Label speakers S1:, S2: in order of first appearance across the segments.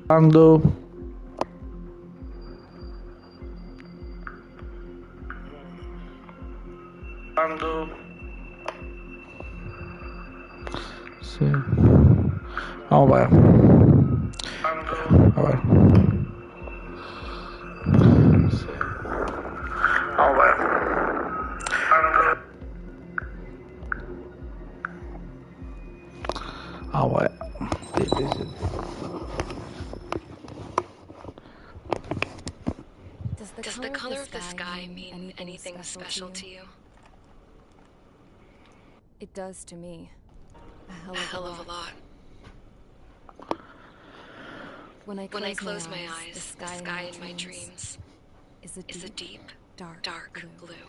S1: Ando. Sí. Vamos para allá. A ver. Sí. Vamos para allá. Vamos para allá.
S2: Does the color of the sky mean anything special to you?
S3: It does to me.
S2: A hell of a lot.
S3: When I
S2: close my eyes, the sky in my dreams is a deep, dark blue.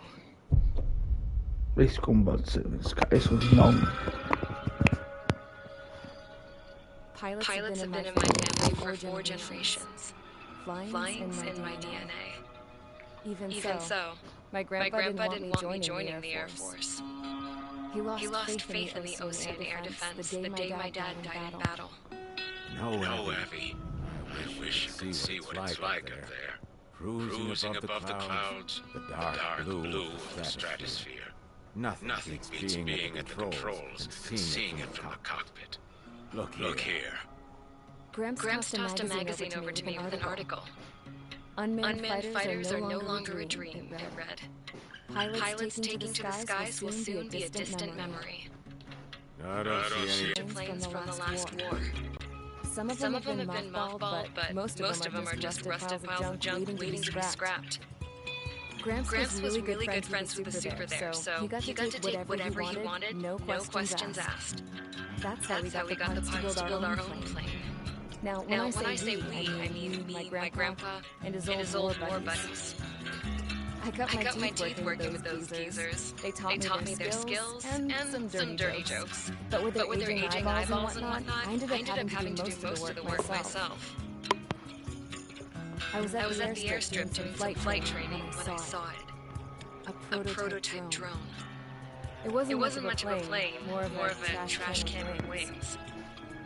S1: Please combat the sky is unknown.
S3: Pilots
S2: have been in my family for 4 generations. Flying's in my DNA. Even so, my grandpa didn't want me joining the Air Force. He lost faith in the ocean air defense the day my dad died in battle.
S4: No, Abby. I wish you could see what it's like up there. Cruising above the clouds, the dark blue of the stratosphere. Nothing beats being at the controls and seeing it from the cockpit. Look here.
S3: Gramps tossed a magazine over to me with an article. Unmanned fighters are no longer a dream, it read. Pilots taking to the skies will soon be a distant memory.
S4: I don't see any
S3: Planes from the last war. Some of them have been mothballed, but most of them are just rusted piles of junk waiting to be scrapped. Gramps was really good friends with the super there, so he got to take whatever he wanted, no questions asked. That's how we got the parts to build our own plane. Now, when I say we, I mean me, my grandpa, and his old war buddies. I cut my teeth working with those geezers. They taught me their skills and some dirty jokes. But with their aging eyeballs and whatnot, I ended up having to do most of the work myself. I was at the airstrip doing some flight training when I saw it. A prototype drone. It wasn't much of a plane, more of a trash can with wings.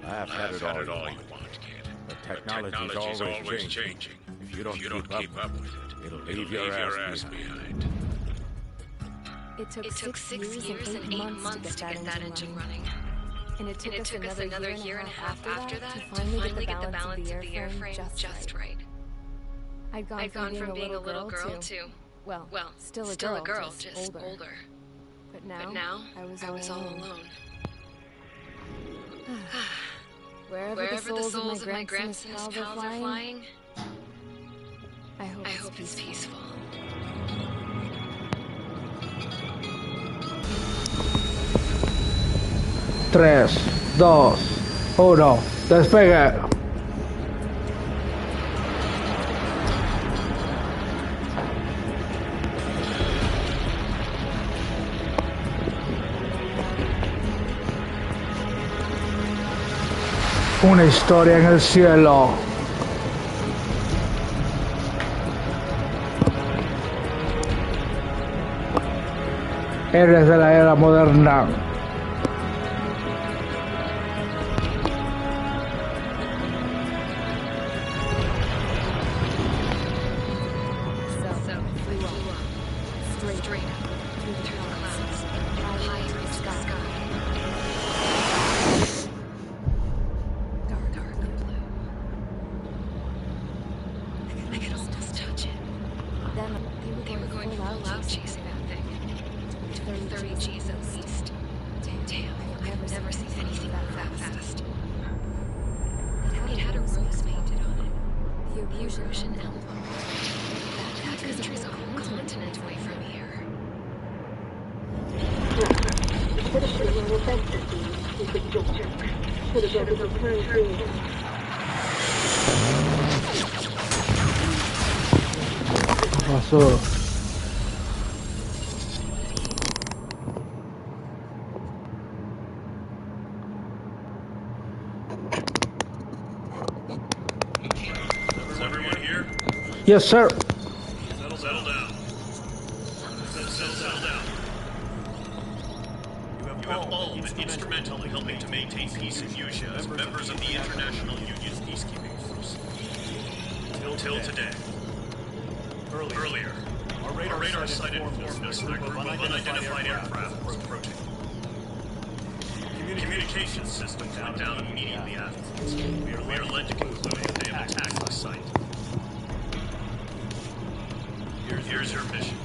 S4: Laugh at it all you want, kid. But technology's always changing. If you don't keep up with it, it'll leave your ass behind.
S3: It took 6 years and 8 months to get that engine running. And it took us another year and a half after that to finally get the balance of the airframe just right. I'd gone from being a little girl to, well, still a girl, just older. But now, I was all alone. Wherever the souls of my Gramps and his pals are flying, I hope it's peaceful.
S1: 3, 2, 1, despegue. Una historia en el cielo. Héroes de la era moderna.
S2: They were going full out chasing that thing. 30 G's at least. Damn, I've never seen anything that fast. It had a rose painted on it. The Erusian emblem. That country's a whole continent away from here.
S1: Pasó.
S5: Is everyone here?
S1: Yes, sir.
S5: Settle down. Settle down. You have all been instrumental in helping to maintain peace in Fuchsia as members of the International Union's peacekeeping force. until today. Earlier, our radar sighted informed us that a group of unidentified aircraft was approaching. Communication systems went down immediately afterwards. We are led to conclude that they have attacked the site. Here's your mission.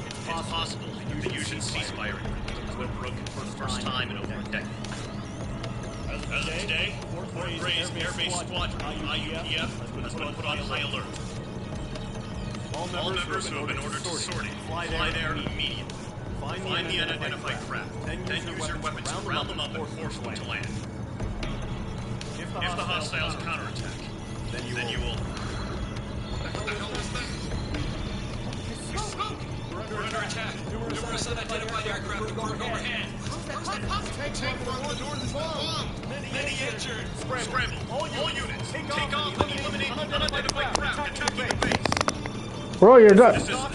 S5: It's possible that the Fusion ceasefire agreement has been broken for the first time in over a decade. As of today, Fort Gray's Air Base Squadron, IUPF, has been put on high alert. All members who have been ordered to sortie, fly there immediately. Find the unidentified craft, then use your weapons to round them up and force them to land. If the hostiles counterattack, then you will... What the hell was that? We're under attack. Numerous unidentified aircraft overhead. Take from the northern bomb. Many injured. Scramble. All units. Take off and eliminate unidentified craft attacking the base.
S1: Bro, you're done.
S5: This is not a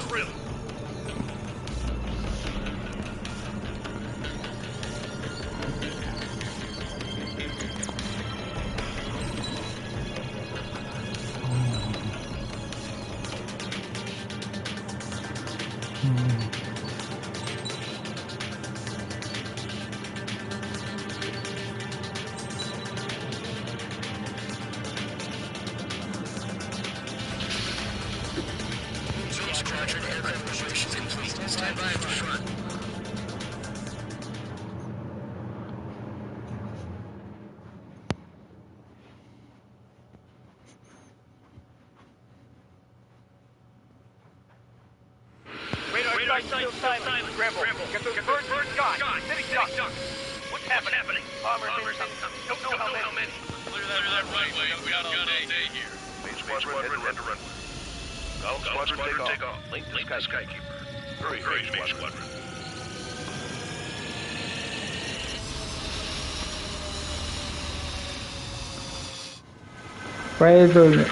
S5: drill. Squadron aircraft reservations complete. Stand by at the front. Radar sight still silent. Scramble. Get those birds gone. City ducks. What's happening? Bombers incoming. Don't know how many. Clear that runway. We got all day here.
S6: Main squadron, head to runway. Golf squadron, take off. Link the Skykeeper. Hurry, main squadron.
S1: Right doing it.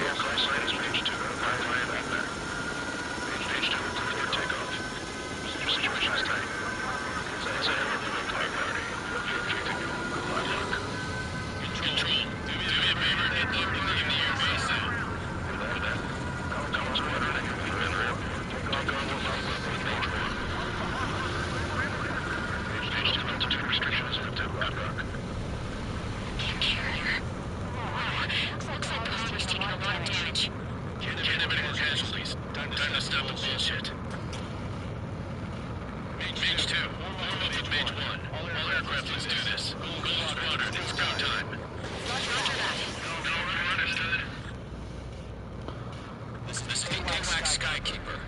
S5: Skykeeper.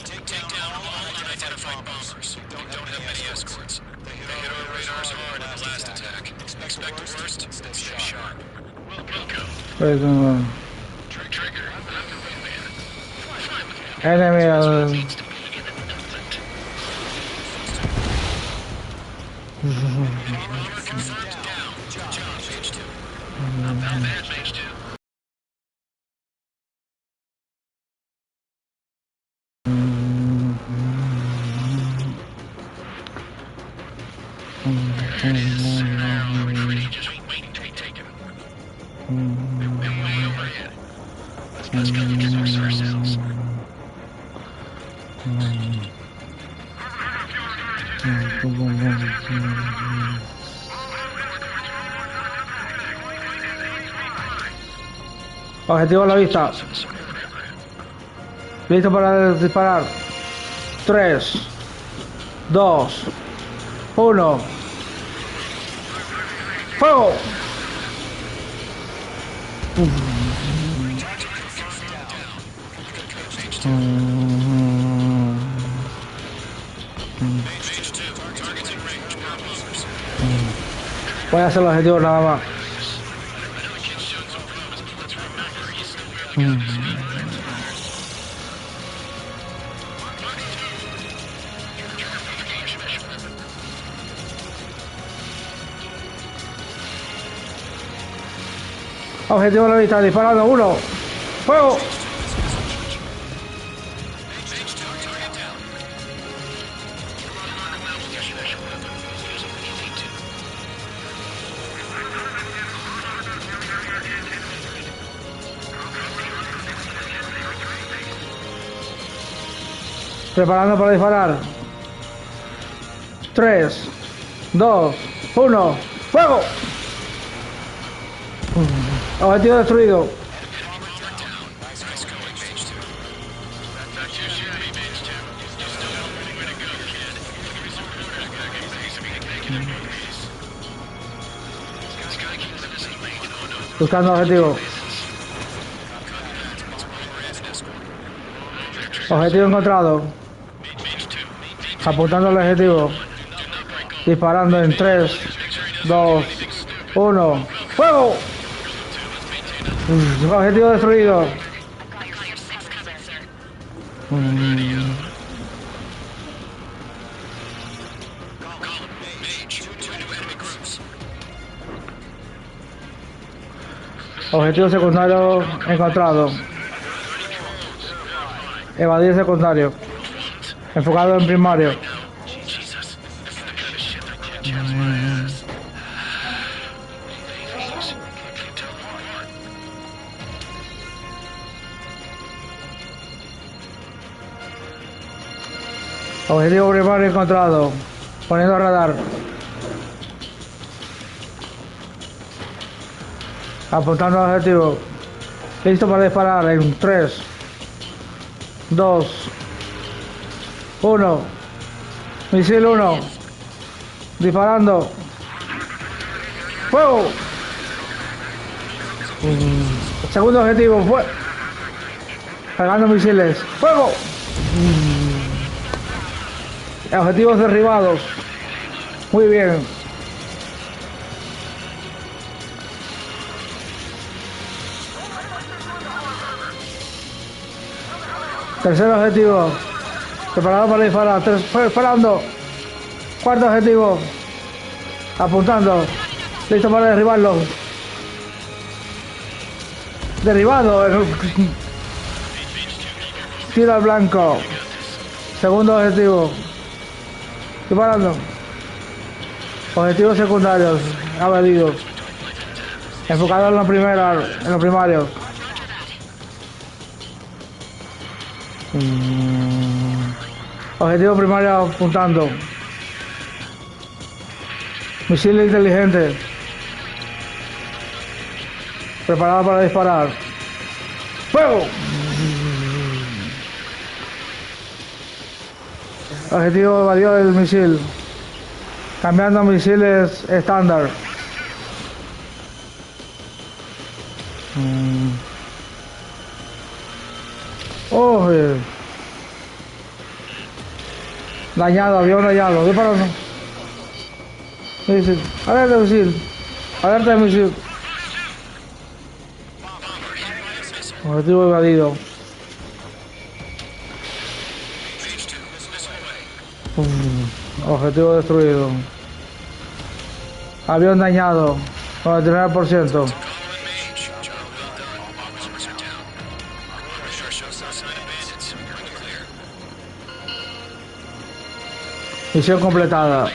S5: Take down all unidentified bombers. Don't have many escorts. They hit our radars hard in the last attack. Expect the worst, stay sharp. Welcome. Trigger.
S1: Enemy.
S5: Confirmed down. Job, page 2. Not bad, page 2. There it is. We're ready. Just waiting to be taken. And way overhead. Let's go introduce ourselves.
S1: Objetivo a la vista. Listo para disparar. 3, 2, 1. ¡Fuego! Voy a hacer los objetivos nada más. Objetivo a la vista, disparando. 1. ¡Fuego! Preparando para disparar. 3, 2, 1. ¡Fuego! Objetivo destruido. Buscando objetivo. Objetivo encontrado. Apuntando al objetivo. Disparando en 3, 2, 1. ¡Fuego! Objetivo destruido. Objetivo secundario encontrado. Evadir secundario. Enfocado en primario. Objetivo primario encontrado. Poniendo radar. Apuntando al objetivo. Listo para disparar en 3, 2, 1. Misil 1. Disparando. ¡Fuego! Segundo objetivo. Cargando misiles. ¡Fuego! Objetivos derribados. Muy bien. Tercer objetivo. Preparado para disparar. Disparando. Cuarto objetivo. Apuntando. Listo para derribarlo. Derribado. Tiro al blanco. Segundo objetivo. Disparando. Objetivos secundarios. Abatidos. Enfocado en la primera. En los primarios. Objetivo primario apuntando. Misil inteligente. Preparado para disparar. ¡Fuego! Objetivo evadido del misil. Cambiando a misiles estándar. Oh, dañado, avión dañado. Disparando. Misil. Alerta de misil. Alerta de misil. Objetivo evadido. Objetivo destruido. Avión dañado. 99%. Misión completada.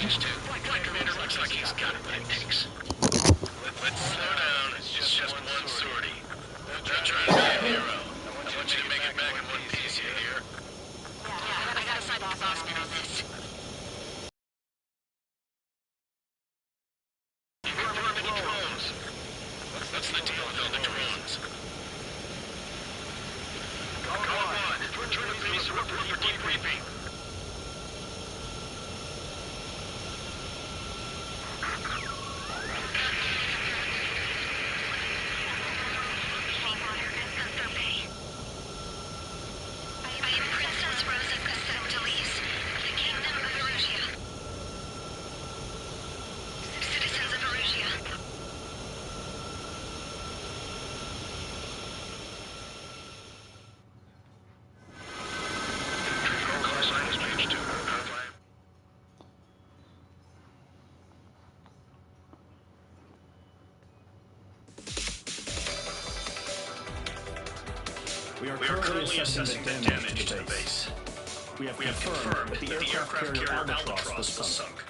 S5: We are currently assessing the damage to the base. We have confirmed that the aircraft carrier Albatross was sunk.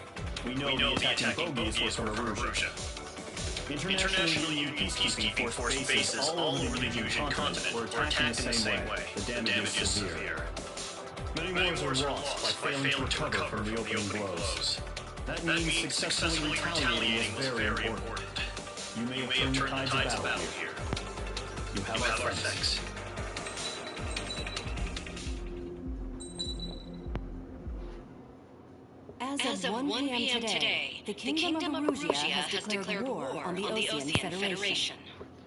S5: We know the attacking bogies were from Erusia. Internationally union peacekeeping force bases all over the Erusian continent were attacking in the same way. The damage is severe. Many wars are lost by failing to recover from the opening blows. That means successfully retaliating was very important. You may have turned the tides of battle here. You have our thanks.
S7: As of 1 p.m. today, the Kingdom of Erusia has declared war on the Osean Federation.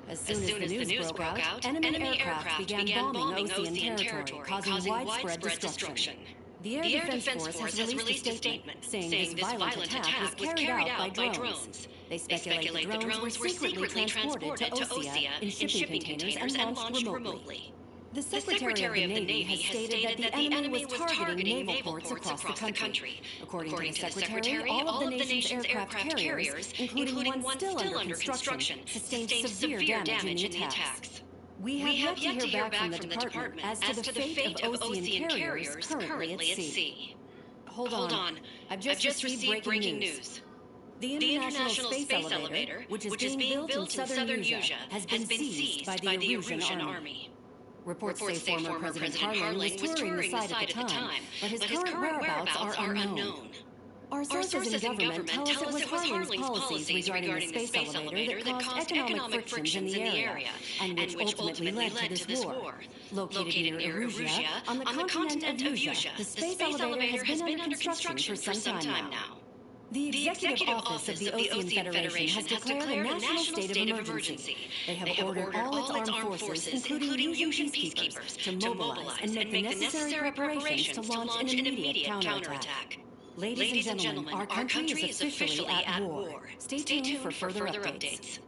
S7: As soon as the news broke out, enemy aircraft began bombing Osean territory, causing widespread destruction. The Air Defense Force has released a statement saying this violent attack was carried out by drones. They speculate the drones were secretly transported to Osea in shipping containers and launched remotely. The Secretary of the Navy has stated that the enemy was targeting naval ports across the country. According to the Secretary, all of the nation's aircraft carriers, including one still under construction, sustained severe damage in the attacks. We have yet to hear back from the department as to the fate of Osean carriers currently at sea. Hold on. I've just received breaking news. The International Space Elevator, which is being built in southern Erusia, has been seized by the Erusian army. Reports say former President Harling was touring the site at the time, but his current whereabouts are unknown. Our sources in government tell us it was Harling's policies regarding the space elevator that caused economic frictions in the area, and which ultimately led to this war. Located near Erusia, on the continent of Erusia, the space elevator has been under construction for some time now. The Executive Office of the Osean Federation has declared a national state of emergency. They have ordered all its armed forces, including Erusian peacekeepers, to mobilize and make the necessary preparations to launch an immediate counterattack. Ladies and gentlemen, our country is officially at war. Stay tuned for further updates.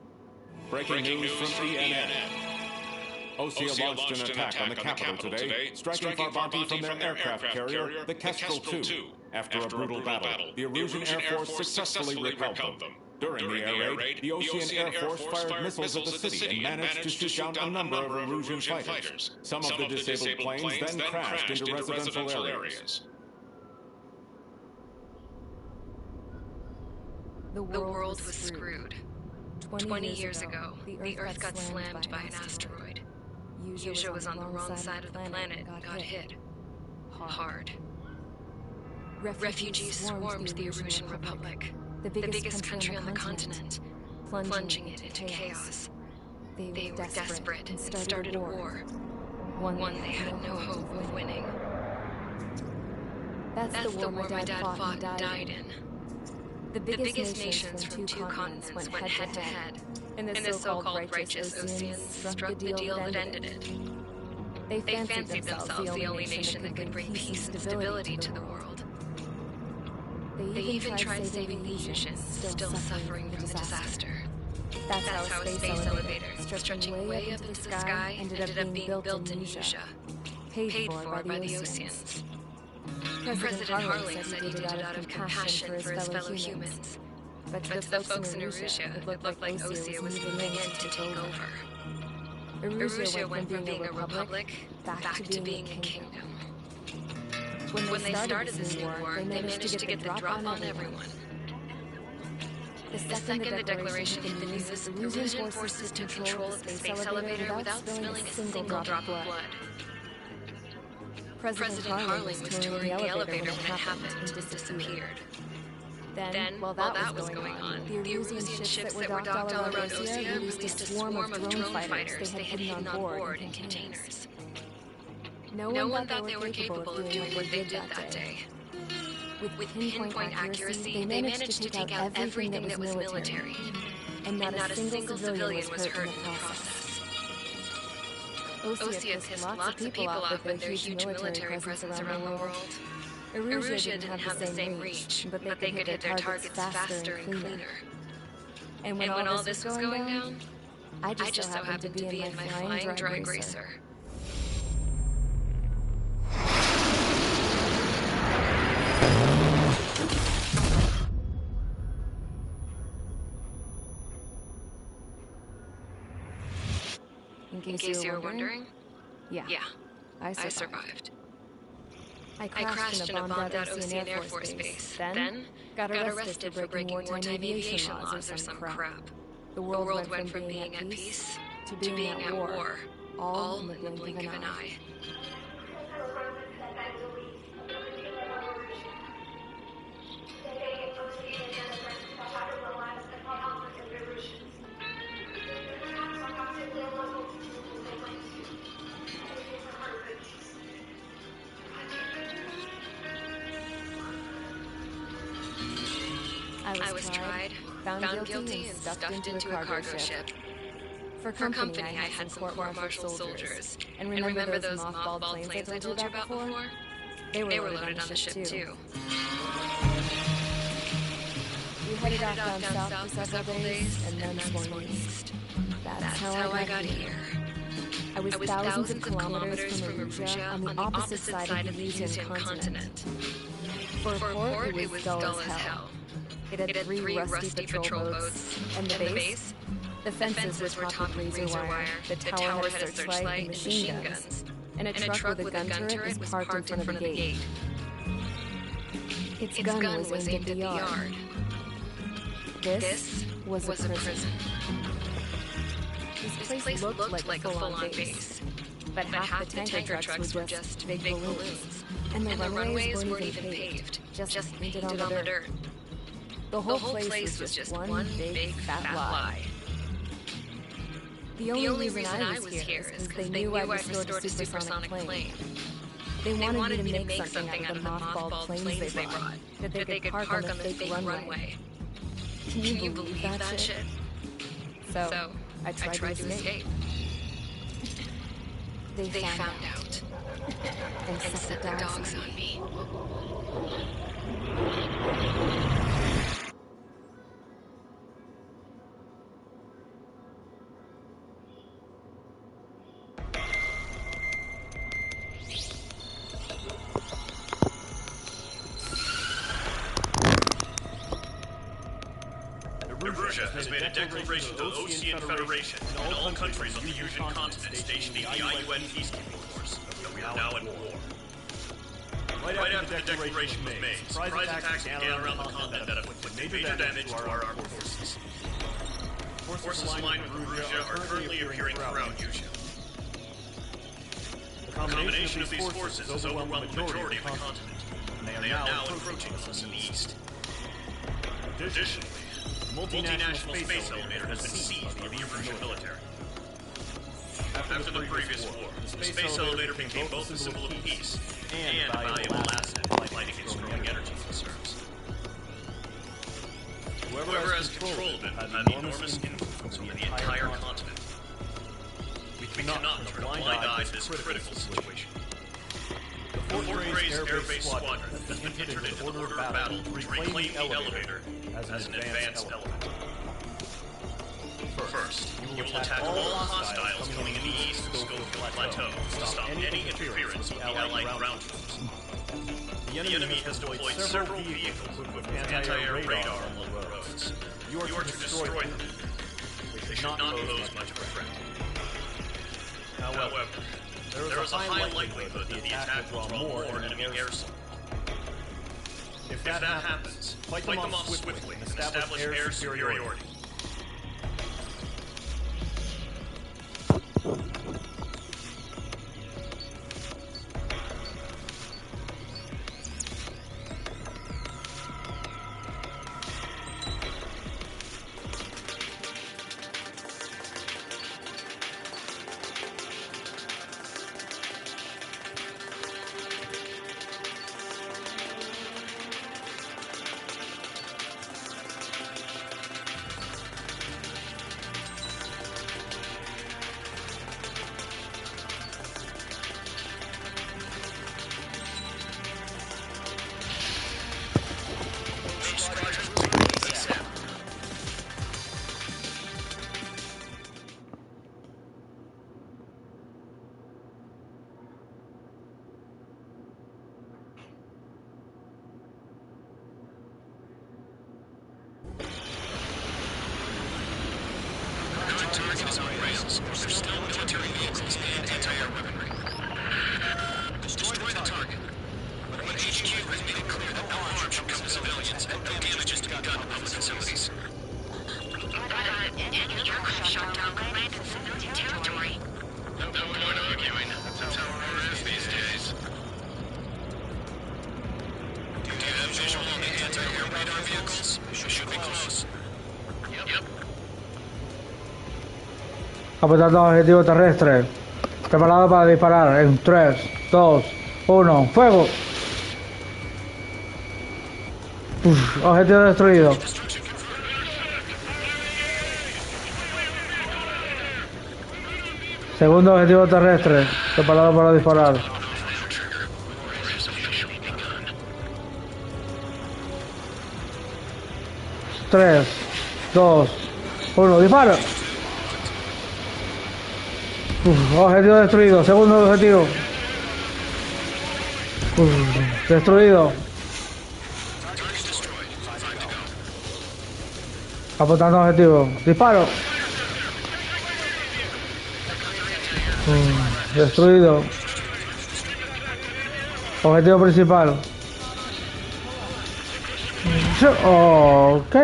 S4: Breaking news from CNN. Osea launched an attack on the capital today, striking far bounty from their aircraft carrier, the Kestrel II. After a brutal battle, the Erusian Air Force successfully repelled them. During the air raid, the Osean Air Force fired missiles at the city and managed to shoot down a number of Erusian fighters. Some of the disabled planes then crashed into residential areas.
S2: The world was screwed. 20 years ago, the Earth got slammed by an asteroid. Erusia was on the wrong side of the planet and got hit. Hard. Refugees swarmed the Erusian Republic, the biggest country on the continent, plunging it into chaos. They were desperate and started a war, one they had no hope of winning. That's the war my dad fought and died in. The biggest nations from two continents went head-to-head, and the so-called righteous Oseans struck the deal that ended it. They fancied themselves the only nation that could bring peace and stability to the world. They even tried saving the Erusians, still suffering from the disaster. That's how a space elevator, stretching way up into the sky, ended up being built in Erusia, paid for by the Oseans. President Harling said he did it out of compassion for his fellow humans. But to the folks in Erusia, it looked like Osea was moving in to take over. Erusia went from being a republic back to being a kingdom. When they started this new war, they managed to get the drop on everyone. The second the declaration hit the news, Erusian forces took control of the space elevator without spilling a single drop of blood. President Harling was touring the elevator when it happened and disappeared. Then, while that was going on, the Erusian ships that were docked all around Osea released a swarm of drone fighters they had hidden on board in containers. No one thought they were capable of doing what they did that day. With pinpoint accuracy, they managed to take out everything that was military, and not a single civilian was hurt in the process. Osea pissed lots of people off with their huge military presence around the world. Erusia didn't have the same reach, but they could hit their targets faster and cleaner. And when all this was going down, I just so happened to be in my flying drag racer. In case you were wondering, yeah, I survived. I crashed in a bombed-out Osean Air Force base, then got arrested for breaking wartime aviation laws or some crap. The world went from being at peace to being at war, all in the blink of an eye.
S3: I was tried, found guilty, and stuffed into a cargo ship. For company, I had some court-martialed soldiers. And remember those mothballed planes I told you about before? They were loaded on the ship, too. We headed off down south for several days, and then swung east. That's how I got here. I was thousands of kilometers from Arusia on the opposite side of the Asian continent. For a port, it was dull as hell. It had 3 rusty patrol boats, and the base? The fences were topped with razor wire, the tower had a searchlight and machine guns, and a truck with a gun turret was parked in front of the gate. Its gun was aimed at the yard. This was a prison. This place looked like a full-on base, but half the tanker trucks were just big balloons, and the runways weren't even paved, just painted on the dirt. The whole place was just one big fat lie. The only reason I was here is because they knew I restored a supersonic plane. They wanted me to make something out of the mothballed planes they brought, that they could park on the fake runway. Can you believe that shit? So, I tried to escape. They found out and set the dogs on me.
S5: Arusia has made a declaration to the Ocean Federation and all countries on the Asian continent stationed in the IUN peacekeeping force that we are now at war. Right after the declaration was made, surprise attacks began around the continent that inflicted major damage to our armed forces. Forces aligned with Arusia are currently appearing throughout Asia. The combination of these forces has overwhelmed the majority of the continent, and they are now approaching us in the east. Additionally, the multinational space elevator has been seized by the Arusian military. After the previous war, the space elevator became both a symbol of peace and a valuable asset fighting against growing energy concerns. Whoever has control of it has had enormous influence over the entire continent. We cannot turn a blind eye to this critical situation. The Fort Gray's Air Base Squadron has been entered into the order of battle to reclaim the elevator as an advanced element. First, you will attack all hostiles coming in the east Schofield Plateau to stop any interference with the Allied ground troops. The enemy has deployed several vehicles with anti-air radar along the roads. You are to destroy them. They should not pose much of a threat. However, there is a high likelihood that the attack will draw more enemy air support. If that happens, fight them off swiftly and establish air superiority. There's still military vehicles and anti-air weaponry. Destroy the target. When HQ has made it clear that no harm should come to civilians and no damage is to be done to public facilities.
S2: Enemy aircraft shot down land in civilian territory.
S6: No point arguing. That's how war is these days. Do you have visual on the anti-air radar vehicles? Should be close. Yep.
S1: Apuntando a objetivo terrestre. Preparado para disparar en 3, 2, 1, ¡fuego! Objetivo destruido. Segundo objetivo terrestre. Preparado para disparar. 3, 2, 1, disparo. Objetivo destruido. Segundo objetivo. Destruido. Apuntando objetivo. Disparo. Destruido. Objetivo principal. Ok.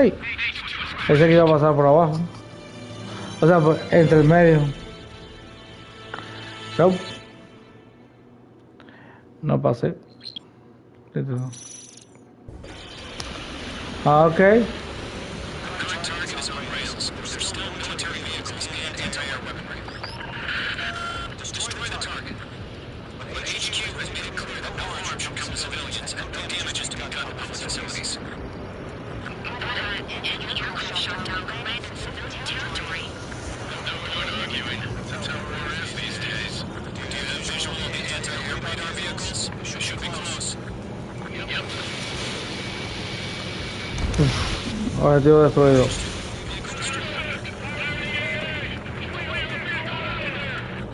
S1: Ese que iba a pasar por abajo. O sea, entre el medio. No pasé. Ok. Objetivo destruido.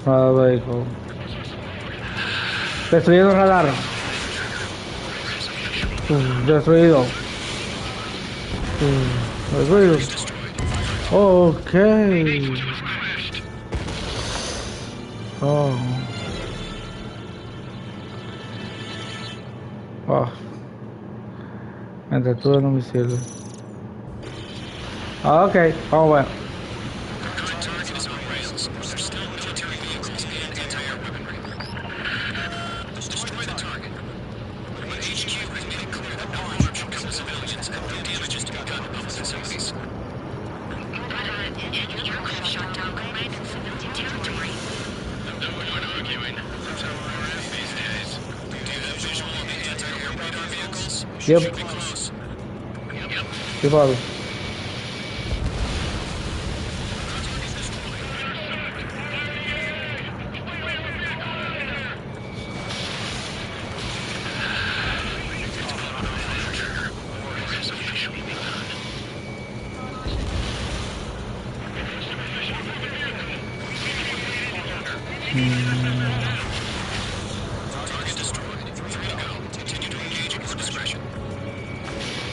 S1: Nada vehículo. Destruyendo radar. Destruido. Destruido. Ok. Oh. Oh. Entre todo no me sirve. Ok, vamos a ver. Yep. Disparo.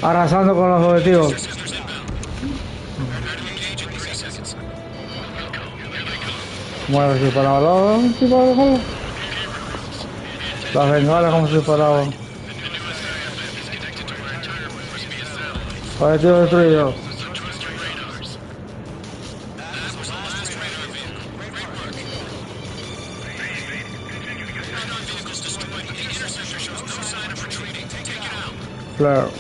S1: Arrasando con los objetivos. Bueno, si para abajo, si para abajo. Las bengalas como si para abajo. Objetivo destruido. Claro.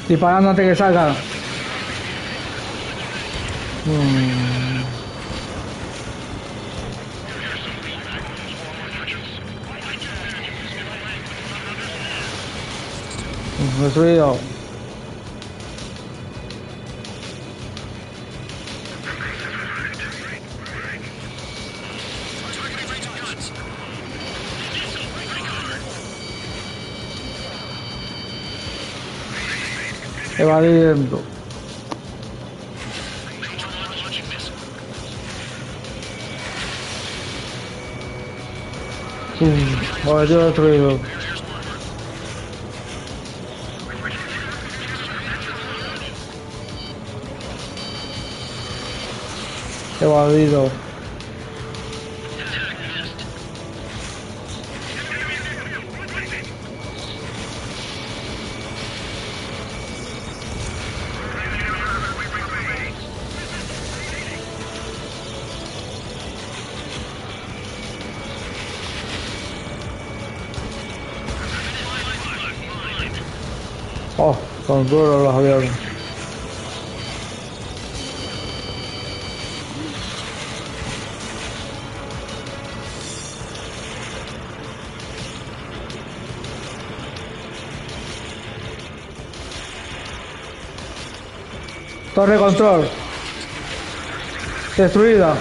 S1: Disparando antes que salga. Destruido. Evadiendo. Objetivo destruido. Evadido. Oh, son duros los aviones. Torre control. Destruida.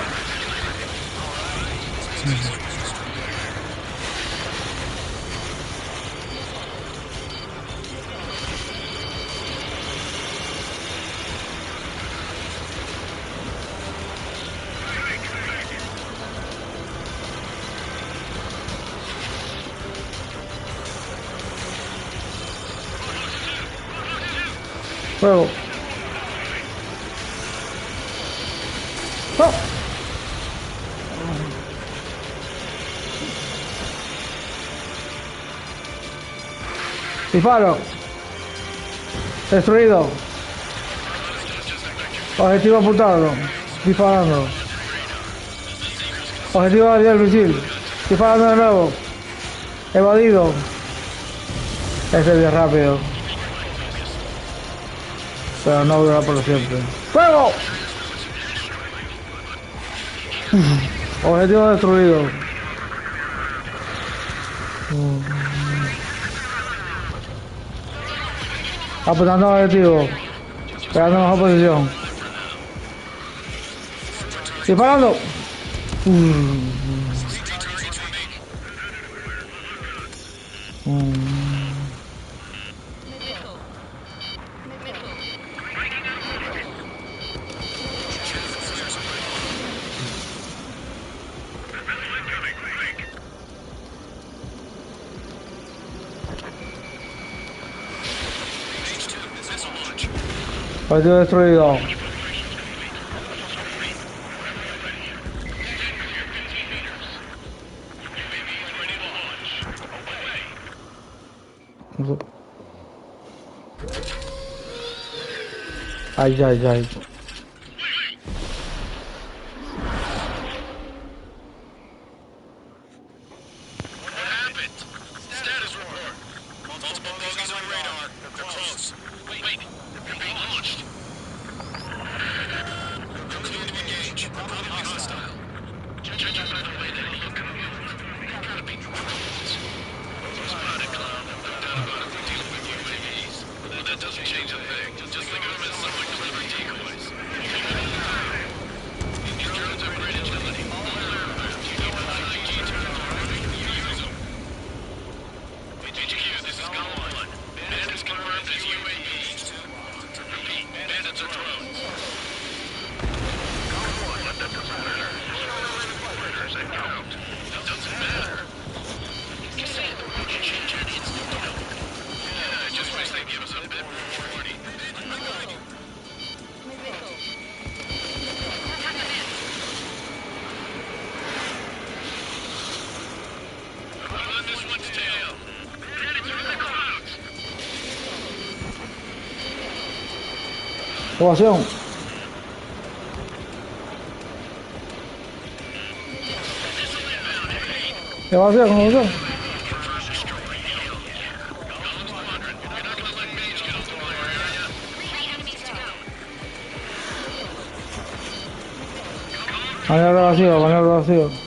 S1: Fuego. ¡Oh! Disparo. Destruido. Objetivo apuntado. Disparando. Objetivo de el misil. Disparando de nuevo. Evadido. Ese es bien rápido. Pero no dura por siempre. ¡Fuego! Objetivo destruido. Apuntando al objetivo. Pegando en mejor posición. Disparando. Objetivo destruido. Ay, ay, ay. Evasión. Evasión, evasión. Maniobra vacío, maniobra vacío.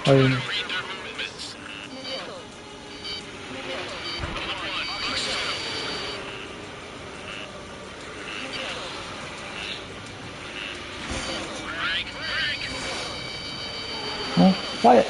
S1: Ahí. No, vaya.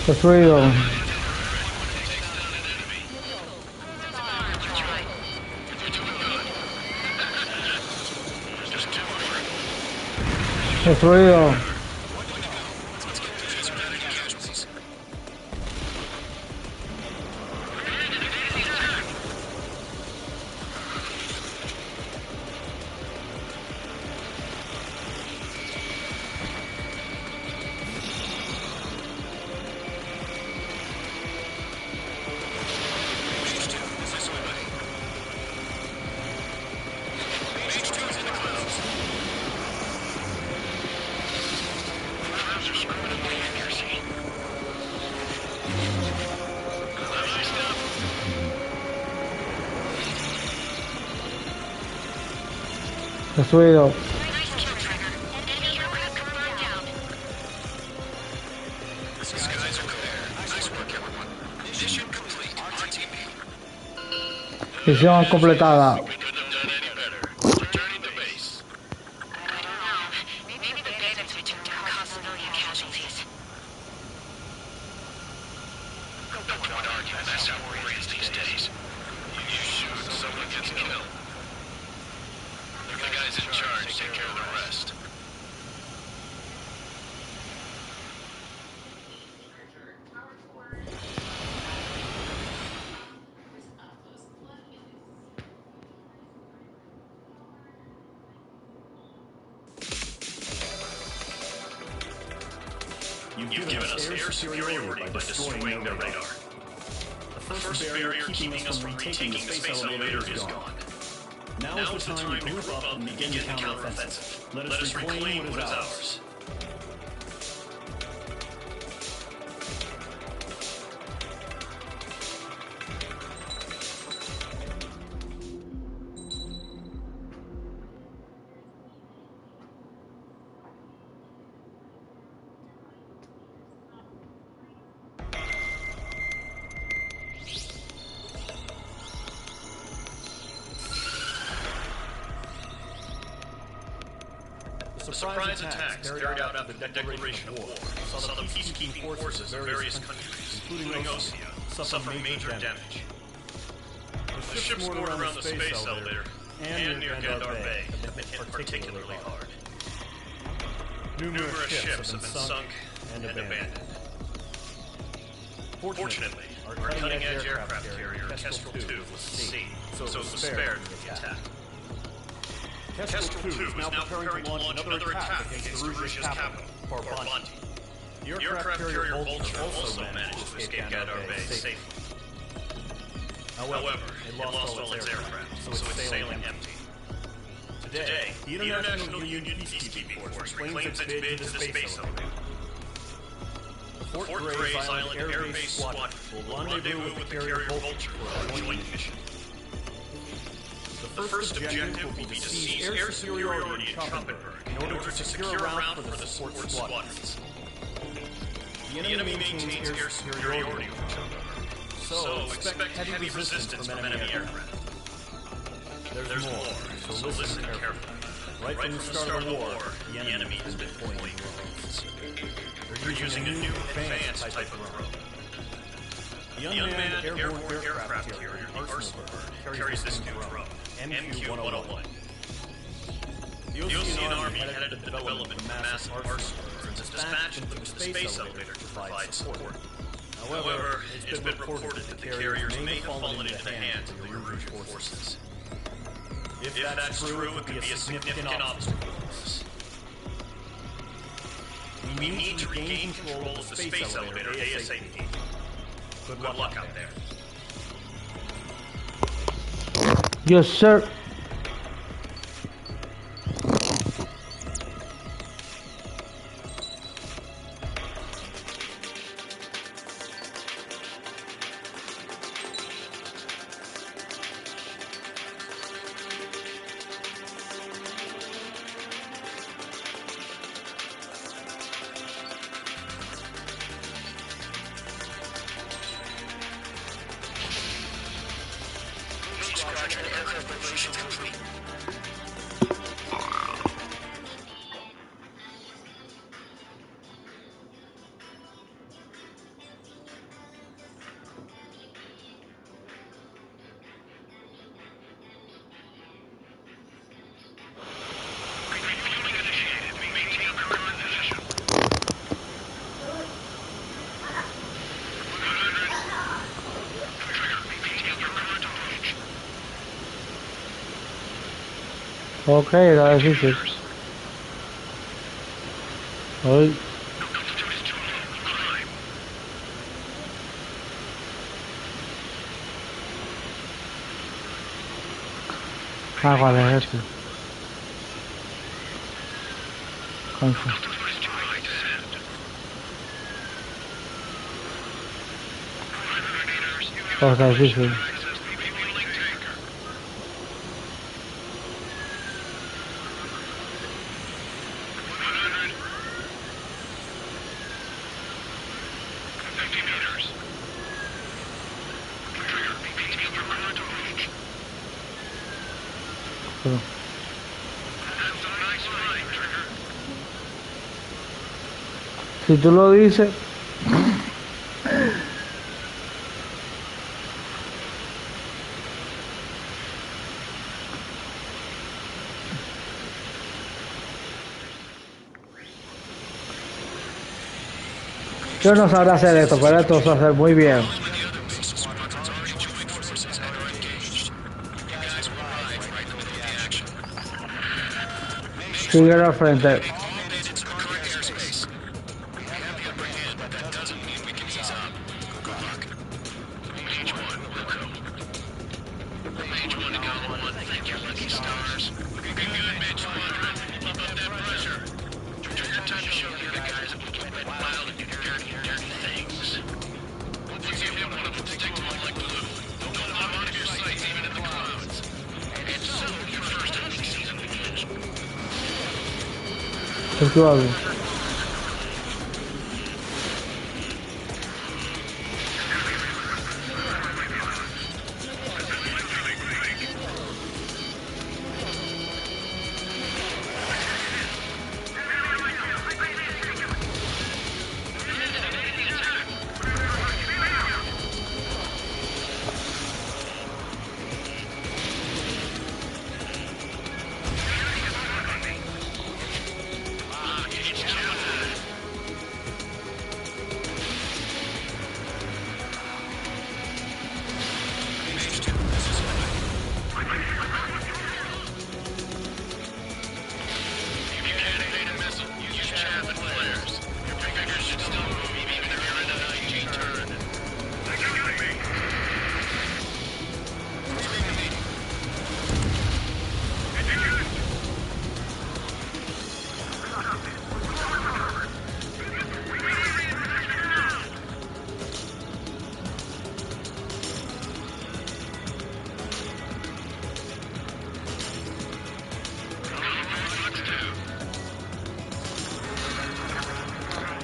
S1: Destruido. Destruido. Destruido. Misión completada.
S5: You've given us air superiority by destroying their radar. The first barrier keeping us from retaking the space elevator is gone. Now is the time to group up and begin the counteroffensive. Let us reclaim what is ours. The surprise attacks carried out after the declaration of war saw the peacekeeping forces of various countries, including Osea, suffer major damage. The ships moored around the space elevator and near Gandar Bay have been hit particularly hard. Numerous ships have been sunk and abandoned. Fortunately, our cutting-edge aircraft carrier, Kestrel 2, was saved, so it was spared from the attack. Kestrel 2 is now preparing to launch another attack against Erusia's capital, Barbanti. The aircraft carrier Vulture also managed to escape Gandar Bay safely. However, it lost all its aircraft, so it's sailing empty. Today, the International Union Peacekeeping Force reclaims its bid to the space elevator. The Fort Gray's Island Air Base Squadron will rendezvous with the carrier Vulture for a joint mission. The first objective will be to seize air superiority in Trumpenberg in order to secure a route for the support squadrons. The enemy maintains air superiority over Trumpenberg, so expect heavy resistance from enemy aircraft. There's more, so listen carefully. Right from the start of the war, the enemy has been deploying drones. They're using a new advanced type of drone. The unmanned airborne aircraft carrier, the Arsenal, carries this new drone, MQ-101. The Ocean Army headed the development of massive arsenals and dispatched them to the space elevator to provide support. However, it's been reported that the carriers may have fallen into the hands of the Erusian forces. If that's true, it could be a significant obstacle for us. We need to regain control of the space elevator ASAP. Good luck out there.
S1: Yes, sir. Ok, era difícil. Ay. Ah, ¿cuál es este? Concha. Oh, está difícil. Si tú lo dices, yo no sabré hacer esto, pero esto lo sé hacer muy bien. Sigue al frente. Esquivado.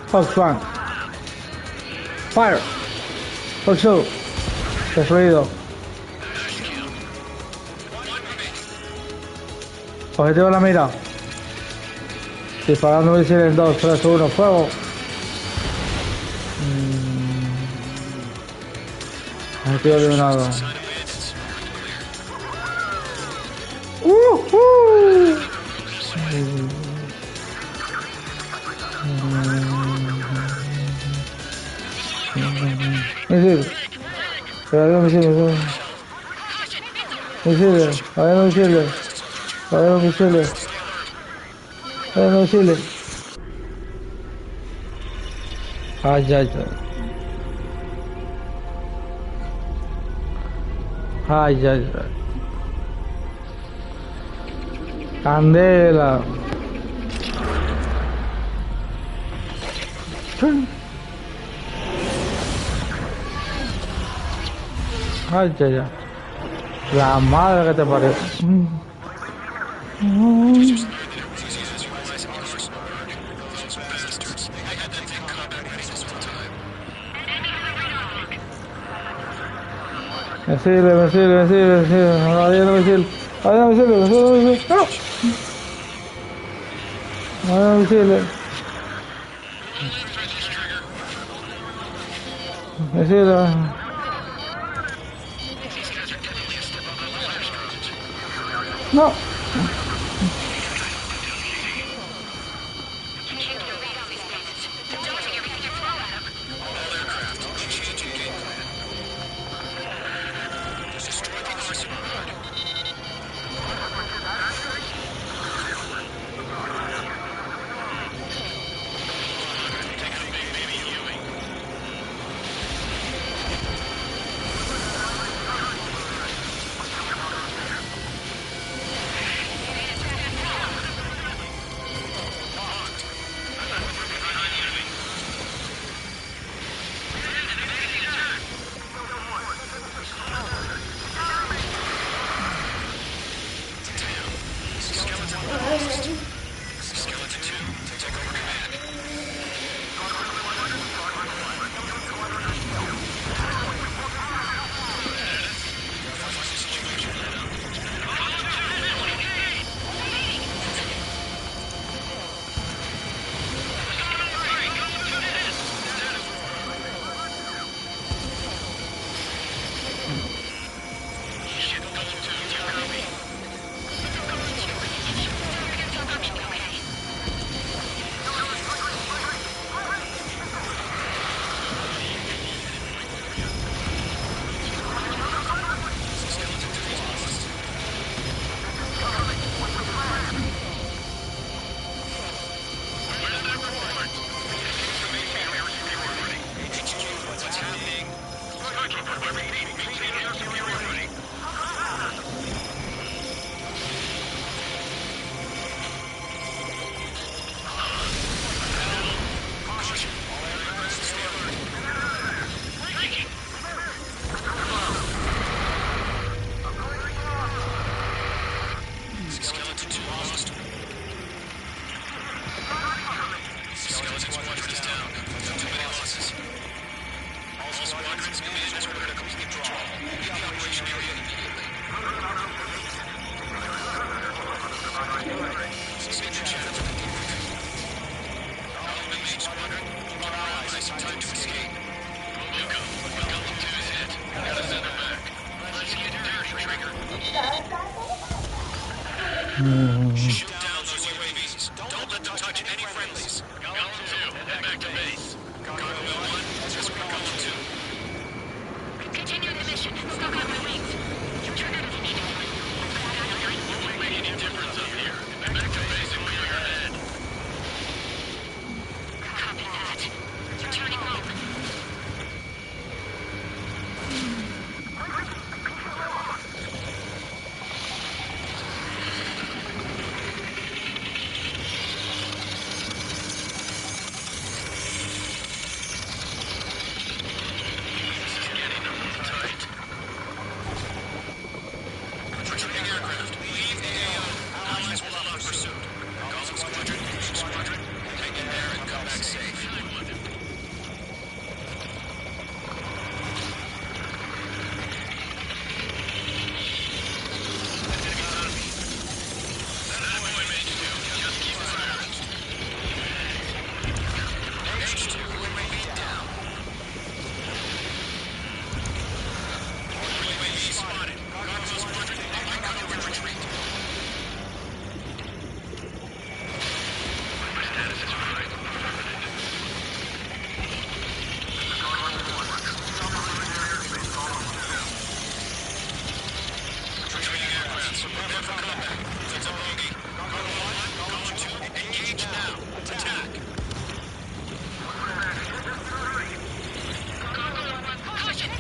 S1: Fox 1. Fire. Fox 2. Destruido. Objetivo en la mira. Disparando misiles en 2, 3, 1, fuego. Objetivo eliminado. Misiles. Pero misiles. Misiles. Hay misiles. Hay misiles. Hay misiles. Ay, ay, ay. Ay, ay, ay. Candela. Ay, ay, ay. La madre que te parió. Me sirve, me sirve, me sirve, me sirve. Ahora no me sirve. Ahora no me sirve, me sirve, me sirve. ¡No! Ahora no me sirve. Me sirve. No.
S5: Shoot down those UAVs. Don't let them touch any friendlies. Golem 2, head back to base. Cargo 1, just Golem 2.
S2: Continuing the mission. Stuck on my wings. Trigger doesn't need to.
S5: Won't make any difference up here. Back to base and clear your head.
S2: Copy that. Returning home.
S5: Retrieving aircraft. Leave the AO. Allies will not pursuit. Golem Squadron, Fusion Squadron, hang in there and come back safe. That boy made you. Just keep firing. H2, UAV down. UAV spotted. Golem Squadron, on cover retreat. Status is fine. Retrieving aircraft. Prepare for combat. It's a bogey. Golem 1, Golem 2, engage now. Attack.
S2: Caution!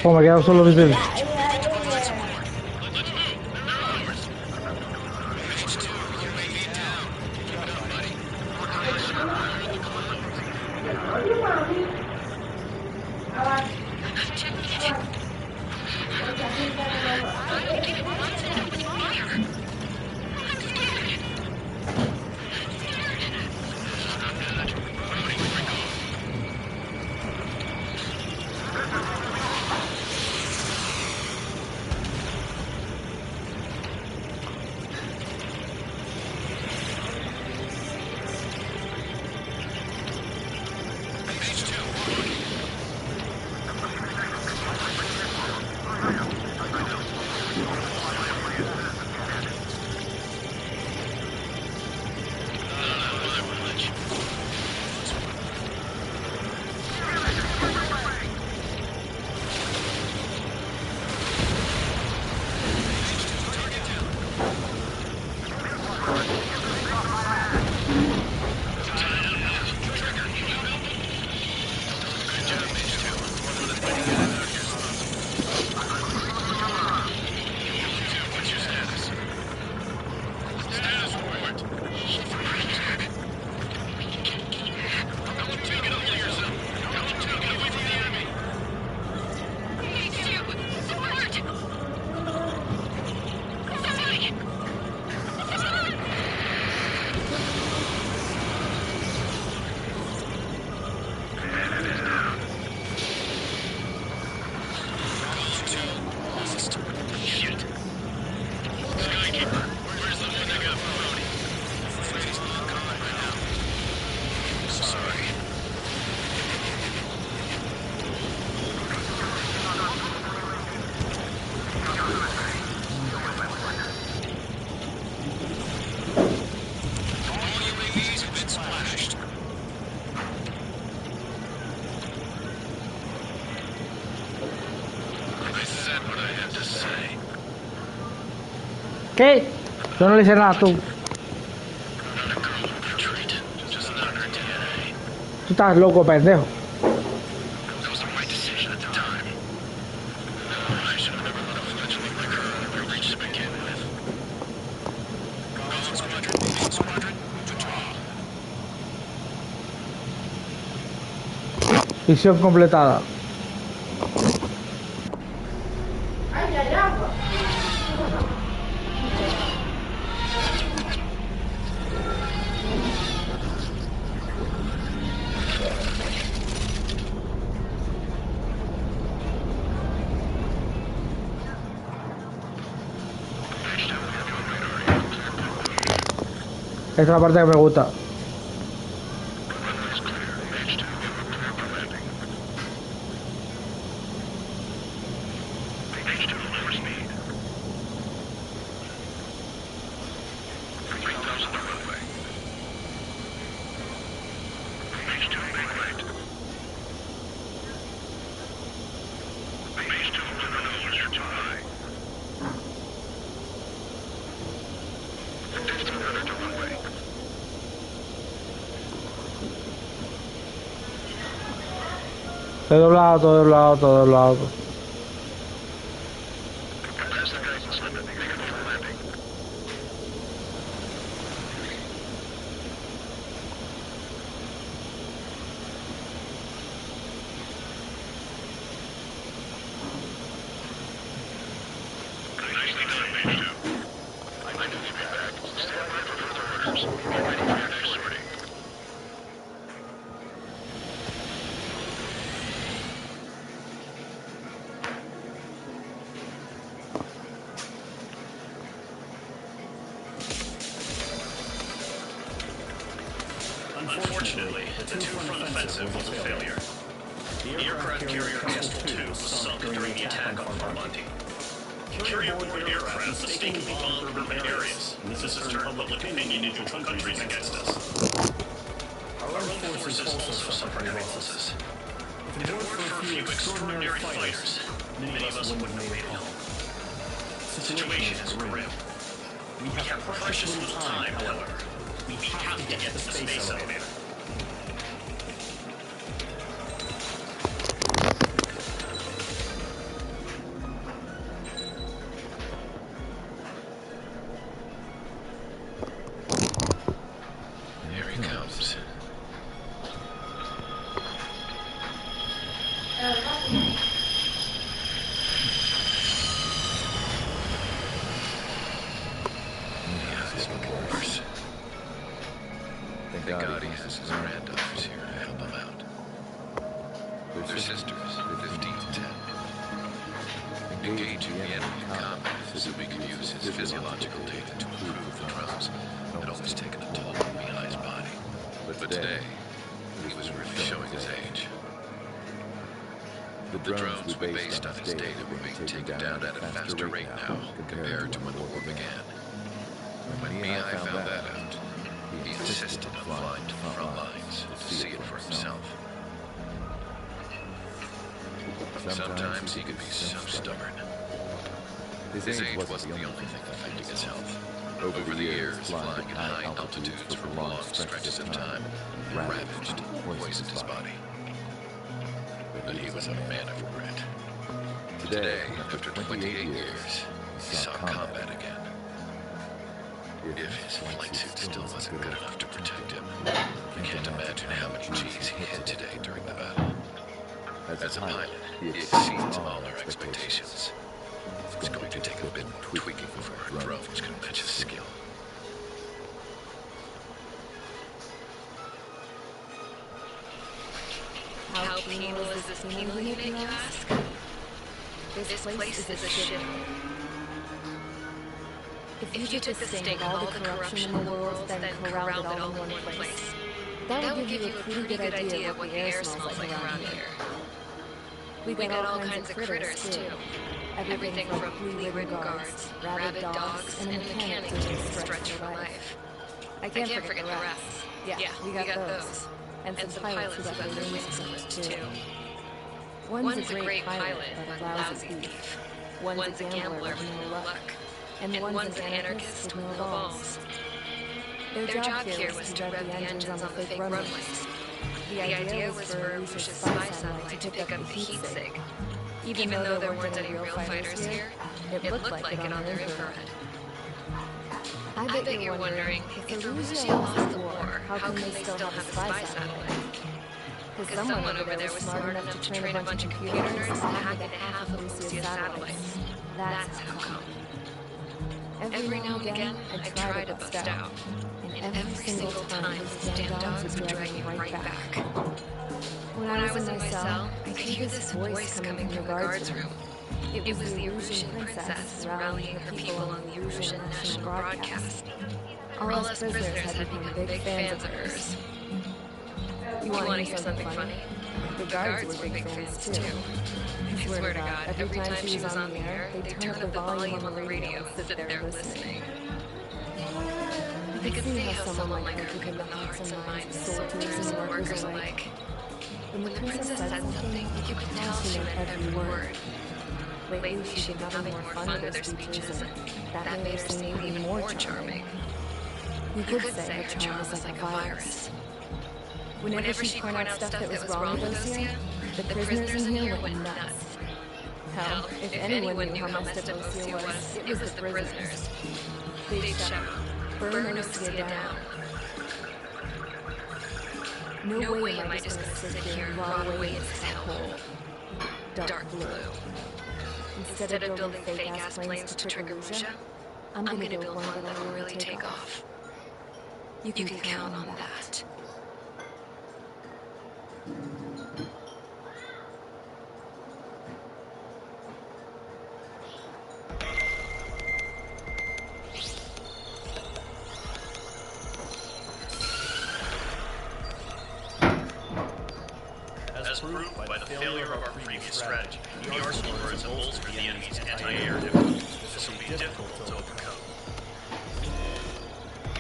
S1: Oh, me quedo solo visible. ¿Qué? Yo no le hice nada a tú. Tú estás loco, pendejo. Misión completada. Esta es la parte que me gusta. He doblado, todo doblado, todo doblado.
S5: offensive was a failure. The aircraft carrier Castle 2 was sunk during the attack on Farbanti. Carrier-borne aircraft mistakenly bombed urban areas. This has turned public opinion in neutral countries against us. Our own forces also suffered heavy losses. If it weren't for a few extraordinary fighters, many of us wouldn't have made it home. The situation is grim. We have precious little time, however. We have to get to the space elevator.
S4: Here he comes. Yeah, he's looking worse. Thank God he has his granddaughters here to help him out. Their sisters, 15 and 10. Engaging the enemy in combat so we can use his physiological data to improve the drones had always taken a toll on Mihai's body. But today, he was really showing his age. The drones we based on his data were being taken down at a faster rate now compared to when the war began. And when Mihai found that out, he insisted on flying to the front lines to see it for himself. Sometimes he could be so stubborn. His age wasn't the only thing affecting his health. Over the years, flying at high altitudes for long stretches of time ravaged and poisoned his body. But he was a man of grit. Today, after 28 years, he saw combat again. If his flight suit still wasn't good enough to protect him, I can't imagine how many G's he hit today during the battle. As a pilot, he exceeds all our expectations. It's going to take a bit more tweaking before our drones can match his skill.
S3: How penal is this penal unit, you ask? This place is a shithole. If you took the sting of all the corruption in the world, then corralled it all in one place, that would give you a pretty good idea of what the air smells like around here. We got all kinds of critters, too. Everything from flea-ridden guards, rabid dogs, and a mechanic who stretch for life. I can't forget the rats. Yeah, we got those. And some pilots who got their wings clipped, too. One's a great pilot, but a lousy thief. One's a gambler with no luck. And one's an anarchist with no balls. Their job here was to rev the engines on the fake runways. The idea was for Arusha's spy satellite to pick up the heat sig. Even though there weren't any real fighters here, it looked like it on their infrared. I bet you're wondering, if Arusha lost the war, how come they still have a spy satellite? Because someone over there was smart enough to train a bunch of computer nerds to hack into half of Arusha's satellites. That's how come. Every now and again, I'd try to bust out. And every single time, those damn dogs would drag me right back. When I was in my cell, I'd hear this voice coming from the guards room. It was the Erusian princess rallying her people on the Erusian national broadcast. All us prisoners had become big fans of hers. You want to hear something funny? The guards were big fans too. I swear to God, every time she was on the air, they'd turn up the volume on the radio and sit there listening. They could see how someone like her could win the hearts and minds of soldiers and workers alike. When the princess said something, you could tell she meant every word. Lately, she'd been having more fun with her speeches, and that made her seem even more charming. You could say her charm was like a virus. Whenever she'd point out stuff that was wrong with Osia, the prisoners in here went nuts. Hell, if anyone knew how messed up Osia was, it was the prisoners. They'd shout, "Burn Osia down." No way am I just gonna sit here and rot away in this hellhole. Dark blue. Instead of building fake-ass planes to trick Arusha, I'm gonna build one that will really take off. You can count on that.
S5: proved by the failure of our previous strategy. The arsenal turrets have bolstered the enemy's anti-air defense. This will be difficult to overcome.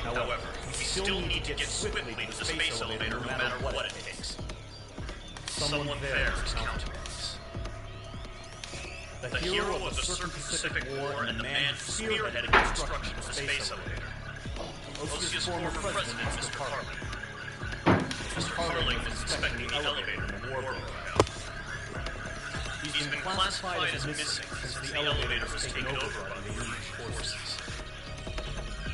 S5: However, we still need to get swiftly to the space elevator no matter what it takes. Someone there is counting us. The hero of the Circum-Pacific War and the man who spearheaded the construction of the space elevator. Osia's former president, Mr. Harling. Mr. Harling was inspecting the elevator when the war broke out. He's been classified as missing since the elevator was taken over by the Union's forces.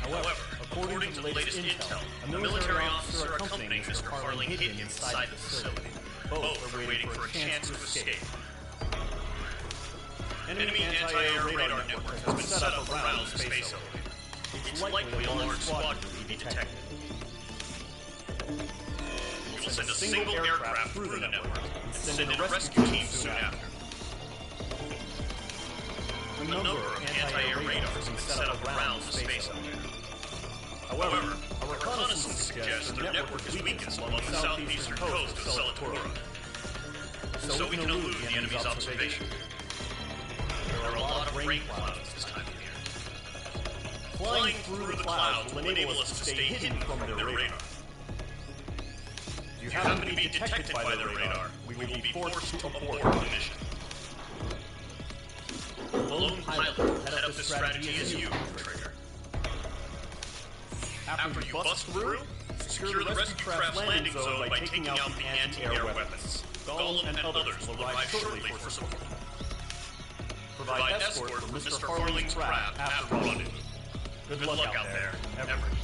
S5: However, according to the latest intel, a military officer accompanying Mr. Harling hid him inside the facility. Both are waiting for a chance to escape. Enemy anti-air radar network has been set up around the space elevator. It's likely a large squadron will be detected. We will send a single aircraft through the network and send in a rescue team soon after. A number of anti-air radars have been set up around the space elevator. However, our reconnaissance suggests their network is weakest along the southeastern coast of Celatura, so we can elude the enemy's observation. There are a lot of rain clouds this time of year. Flying through the clouds will enable us to stay hidden from their radar. If you happen to be detected by their radar, we will be forced to abort the mission. The lone pilot will head up this strategy as you, Trigger. After you bust through, secure the rescue craft's landing zone by taking out the anti-air weapons. Gollum and others will arrive shortly for support. Provide escort for Mr. Harling's craft after rendezvous. Good luck out there, Everett.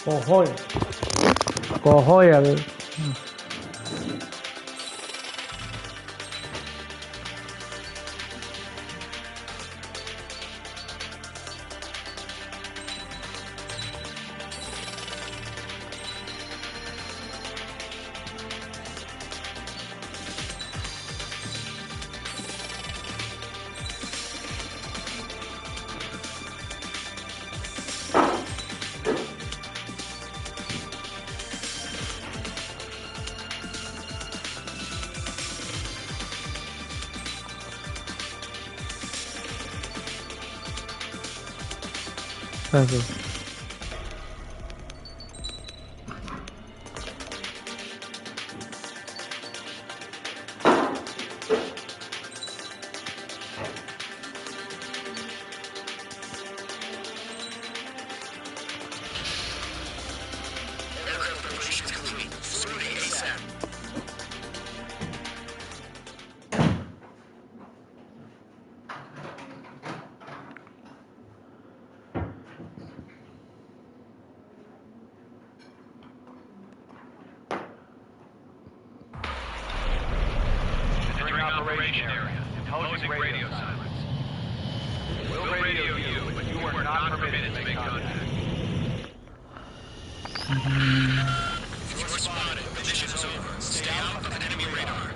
S1: Cojoy. Thank you.
S6: Aircraft preparations complete. Sorting ASAP.
S8: Operation area. Imposing radio silence. We'll radio you, but you are not permitted to make contact.
S6: You're spotted. Mission is over. Stay out of enemy radar.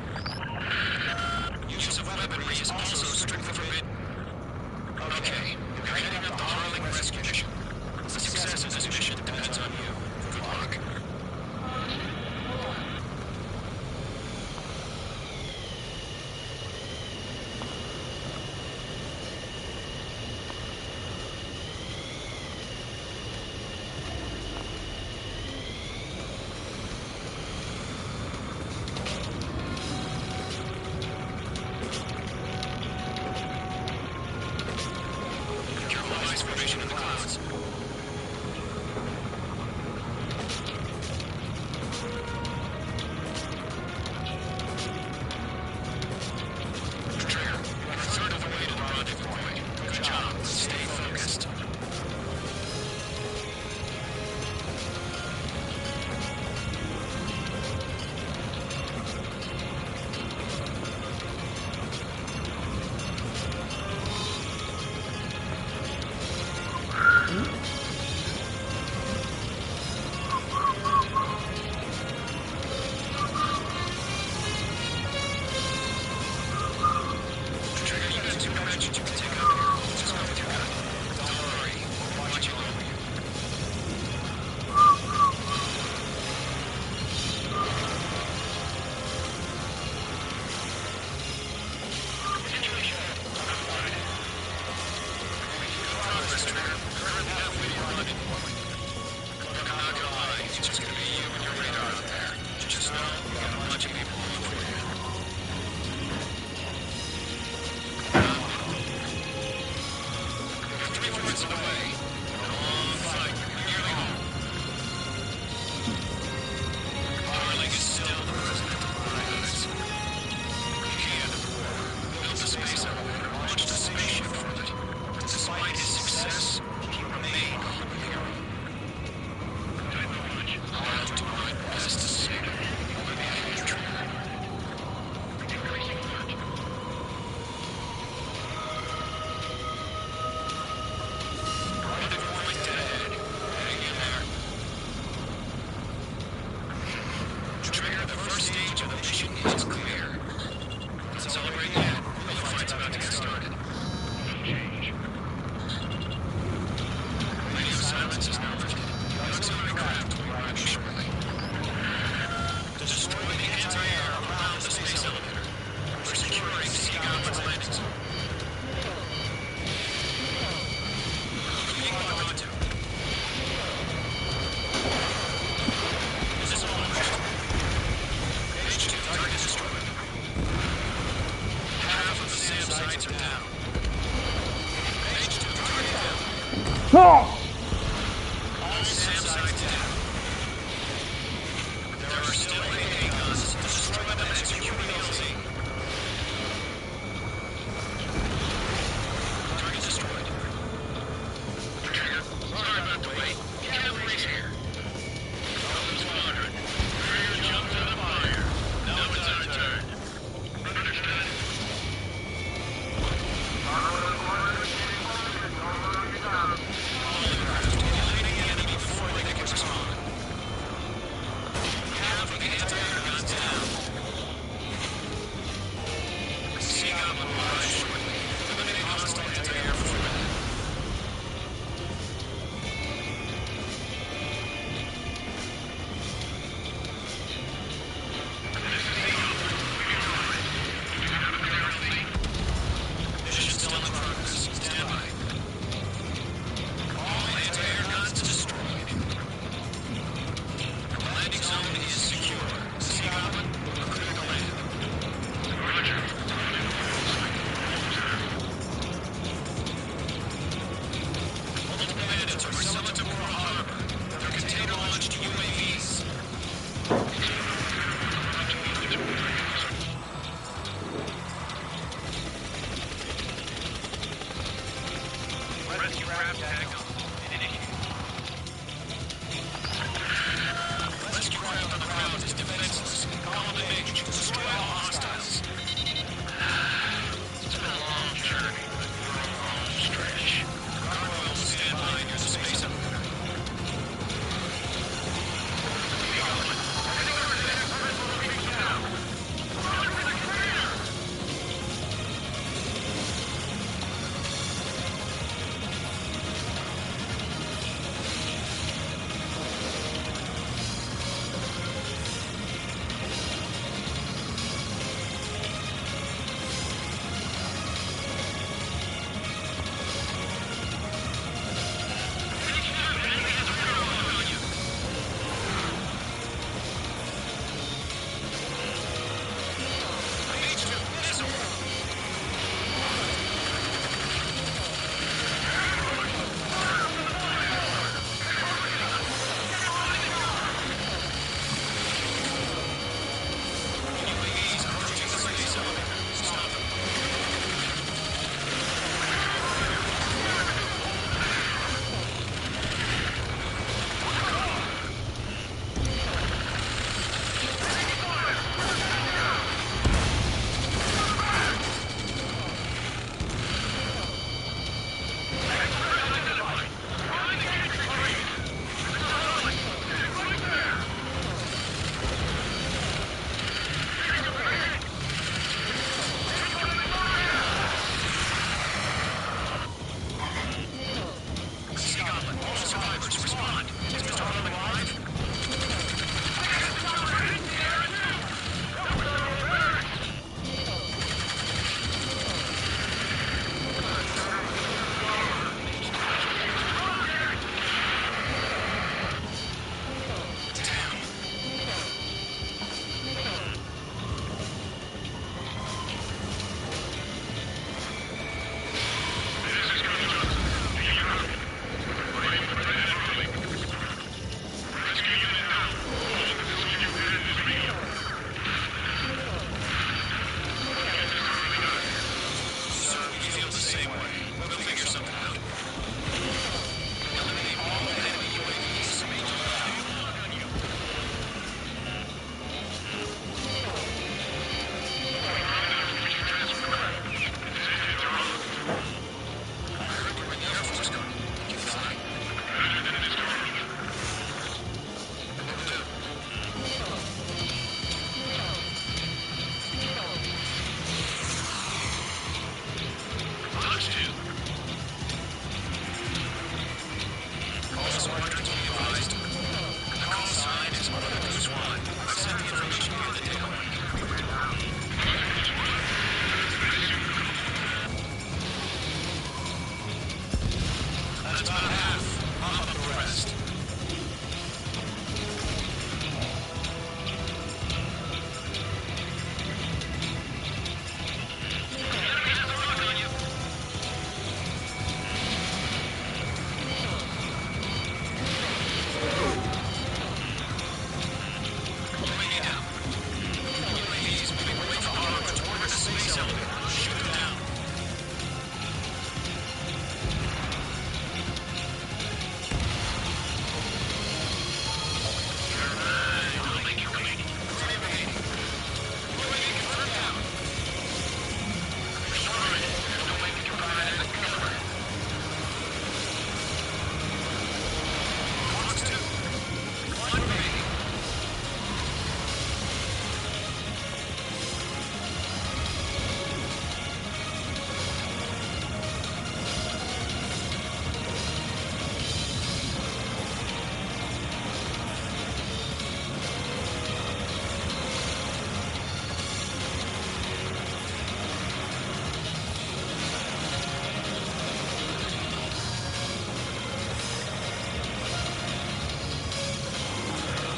S5: sites are down. H2 target down.
S1: No!
S5: All SAM sites down. There are still AA guns. Destroy them and execute PLZ. Target destroyed.
S6: Sorry about the wait. Cavalry's here. Golden Squadron. Prepare to jump to the fire. Now it's our turn. Understood.
S5: All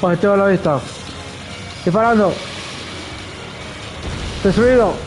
S1: Objetivo a la vista. Disparando. Destruido.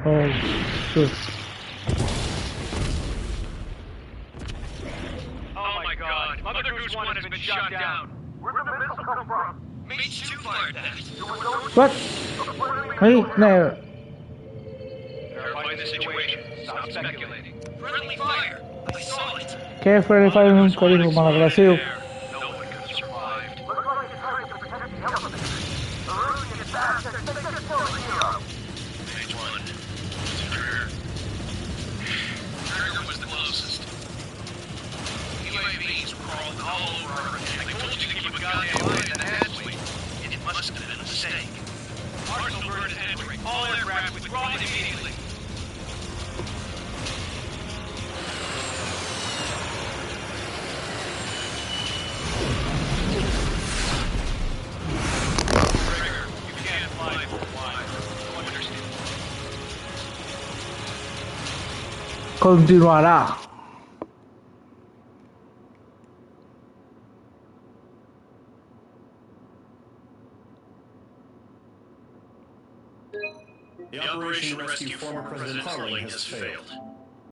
S1: Oh, shit.
S8: Oh my god, Mother Goose 1 has been shot down. Where did the missile come from?
S6: Mates 2 fired that.
S1: What? Hey, no.
S6: Verify the situation. Stop speculating. Friendly fire. I saw it.
S1: ¿Qué fue el fire un código malagradecido?
S6: No one could have survived.
S8: Looks like it's trying to protect the elevator. Erosion is fast and they just killed the hero.
S6: Page 1. Trigger. Trigger was the closest. UAVs were crawling all over our head. I told you to keep a goddamn eye on the hatchway. It must have been a mistake. Arsenal bird is entering. All aircraft withdraw immediately. Trigger, you can't fly for a while. No understand.
S1: Continuará.
S5: The operation to rescue former President Harling has failed.